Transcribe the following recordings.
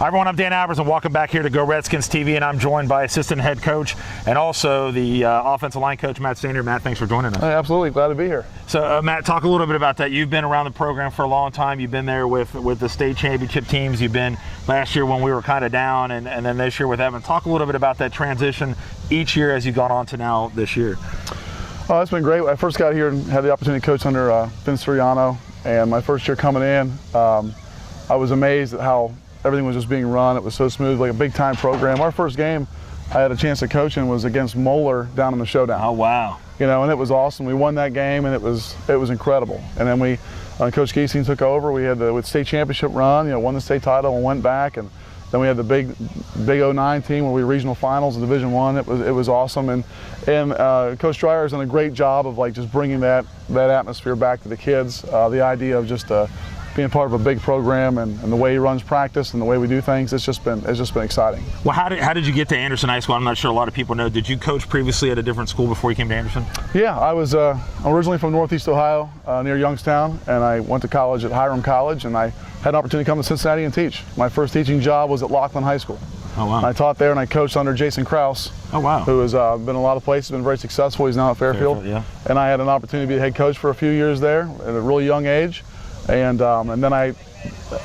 Hi everyone, I'm Dan Albers and welcome back here to Go Redskins TV, and I'm joined by assistant head coach and also the offensive line coach, Matt Stanyard. Matt, thanks for joining us. Hey, absolutely, glad to be here. So Matt, talk a little bit about that. You've been around the program for a long time. You've been there with the state championship teams. You've been last year when we were kind of down, and then this year with Evan. Talk a little bit about that transition each year as you've gone on to now this year. Oh, it's been great. When I first got here and had the opportunity to coach under Vince Soriano, and my first year coming in, I was amazed at how everything was just being run. It was so smooth, like a big-time program. Our first game I had a chance to coach in was against Moeller down in the Showdown. Oh, wow. You know, and it was awesome. We won that game, and it was incredible. And then Coach Giesing took over. We had the state championship run, you know, won the state title and went back. And then we had the big 09 team where we were regional finals in Division I. It was awesome. And Coach Dreyer has done a great job of like just bringing that atmosphere back to the kids. The idea of just being part of a big program and the way he runs practice and the way we do things, it's just been exciting. Well, how did you get to Anderson High School? I'm not sure a lot of people know. Did you coach previously at a different school before you came to Anderson? Yeah, I was originally from Northeast Ohio, near Youngstown, and I went to college at Hiram College, and I had an opportunity to come to Cincinnati and teach. My first teaching job was at Laughlin High School. Oh, wow. And I taught there, and I coached under Jason Krause. Oh, wow. Who has been a lot of places, been very successful. He's now at Fairfield. Yeah. And I had an opportunity to be the head coach for a few years there at a really young age. And then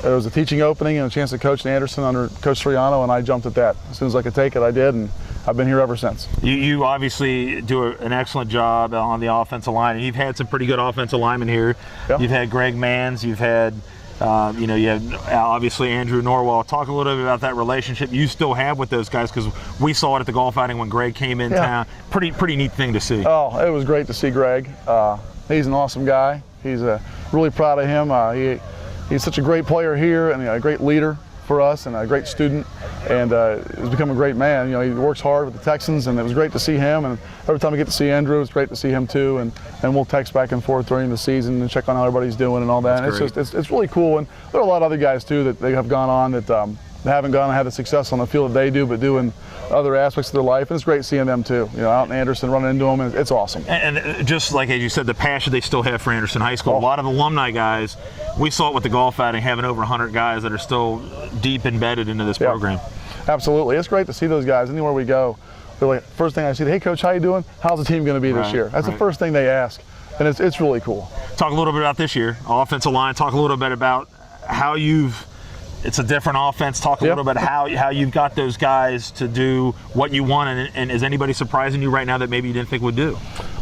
there was a teaching opening and a chance to coach in Anderson under Coach Soriano, and I jumped at that. As soon as I could take it, I did, and I've been here ever since. You obviously do an excellent job on the offensive line, and you've had some pretty good offensive linemen here. Yep. You've had Greg Manns, you've had, you have obviously Andrew Norwell. Talk a little bit about that relationship you still have with those guys, because we saw it at the golf outing when Greg came in town. Pretty neat thing to see. Oh, it was great to see Greg. He's an awesome guy. He's really proud of him. He's such a great player here and a great leader for us and a great student, and he's become a great man. You know, he works hard with the Texans, and it was great to see him. And every time we get to see Andrew, it's great to see him too. And we'll text back and forth during the season and check on how everybody's doing and all that. And it's really cool. And there are a lot of other guys too that they have gone on that haven't gone and had the success on the field that they do, but doing other aspects of their life. And it's great seeing them too. You know, out in Anderson, running into them, and it's awesome. And just like as you said, the passion they still have for Anderson High School. A lot of alumni guys, we saw it with the golf outing, having over 100 guys that are still deep embedded into this program. Absolutely, it's great to see those guys anywhere we go. They're like, first thing I see, hey coach, how you doing? How's the team going to be this year? That's the first thing they ask, and it's really cool. Talk a little bit about this year, offensive line. Talk a little bit about how it's a different offense. Talk a little bit how you've got those guys to do what you want, and is anybody surprising you right now that maybe you didn't think would do?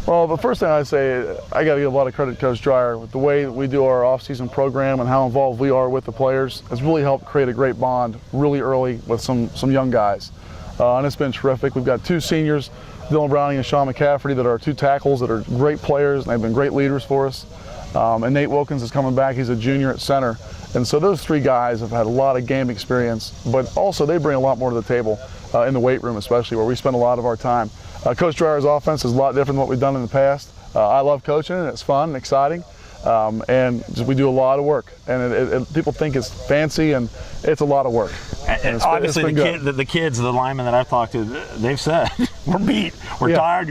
Well, the first thing I say, I got to give a lot of credit to Coach Dreyer with the way that we do our off-season program and how involved we are with the players. It's really helped create a great bond really early with some young guys, and it's been terrific. We've got two seniors, Dylan Browning and Sean McCafferty, that are two tackles that are great players, and they've been great leaders for us. And Nate Wilkins is coming back. He's a junior at center. And so those three guys have had a lot of game experience, but also they bring a lot more to the table in the weight room, especially where we spend a lot of our time. Coach Dreyer's offense is a lot different than what we've done in the past. I love coaching it. It's fun and exciting. And we do a lot of work. And people think it's fancy, and it's a lot of work. And obviously the kids, the linemen that I've talked to, they've said, we're beat, we're tired,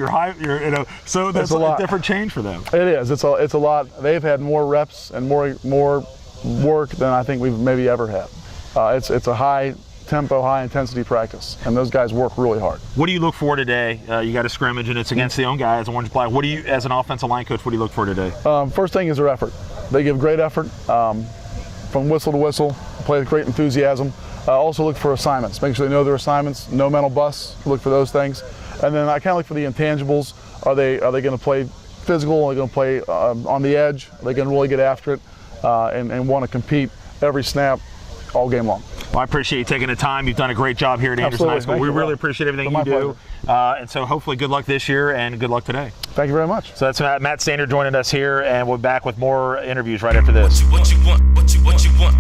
so that's a different change for them. It is. It's a lot. They've had more reps and more work than I think we've maybe ever had. It's a high tempo, high intensity practice, and those guys work really hard. What do you look for today? You got a scrimmage, and it's against the own guys, orange black. What do you, as an offensive line coach, what do you look for today? First thing is their effort. They give great effort from whistle to whistle, play with great enthusiasm. Also look for assignments. Make sure they know their assignments, no mental busts, look for those things. And then I kind of look for the intangibles. Are they going to play physical? Are they going to play on the edge? Are they going to really get after it and want to compete every snap all game long? Well, I appreciate you taking the time. You've done a great job here at Anderson High School. We really appreciate everything you do. And so hopefully good luck this year and good luck today. Thank you very much. So that's Matt Stanyard joining us here, and we'll be back with more interviews right after this. What you want?